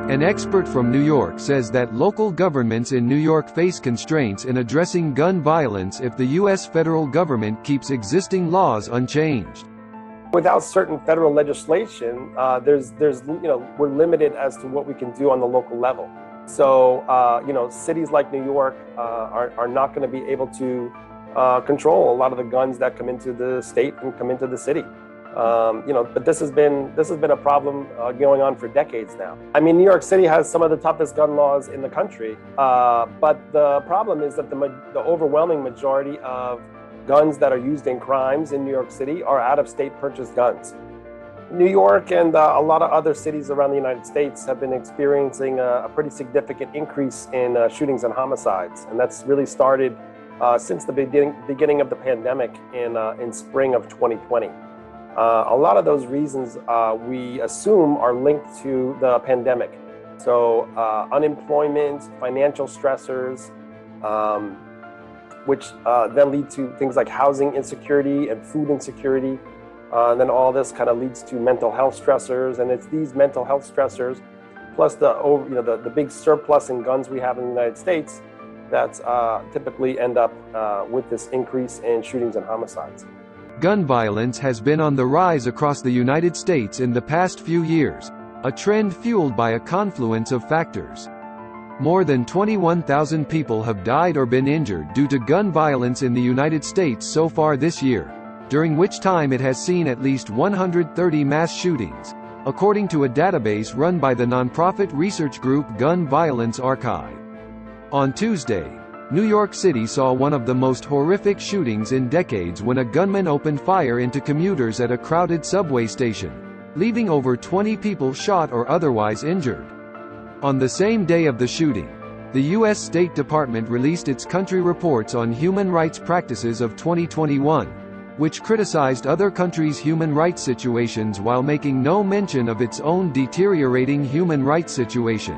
An expert from New York says that local governments in New York face constraints in addressing gun violence if the U.S. federal government keeps existing laws unchanged. Without certain federal legislation, we're limited as to what we can do on the local level. So, cities like New York are not going to be able to control a lot of the guns that come into the state and come into the city. But this has been a problem going on for decades now. I mean, New York City has some of the toughest gun laws in the country, but the problem is that the overwhelming majority of guns that are used in crimes in New York City are out-of-state purchased guns. New York and a lot of other cities around the United States have been experiencing a pretty significant increase in shootings and homicides, and that's really started since the beginning of the pandemic in spring of 2020. A lot of those reasons we assume are linked to the pandemic. So unemployment, financial stressors, which then lead to things like housing insecurity and food insecurity. Then all this kind of leads to mental health stressors, and it's these mental health stressors, plus the big surplus in guns we have in the United States, that typically end up with this increase in shootings and homicides. Gun violence has been on the rise across the United States in the past few years, a trend fueled by a confluence of factors. More than 21,000 people have died or been injured due to gun violence in the United States so far this year, during which time it has seen at least 130 mass shootings, according to a database run by the nonprofit research group Gun Violence Archive. On Tuesday, New York City saw one of the most horrific shootings in decades when a gunman opened fire into commuters at a crowded subway station, leaving over 20 people shot or otherwise injured. On the same day of the shooting, the U.S. State Department released its country reports on human rights practices of 2021, which criticized other countries' human rights situations while making no mention of its own deteriorating human rights situation.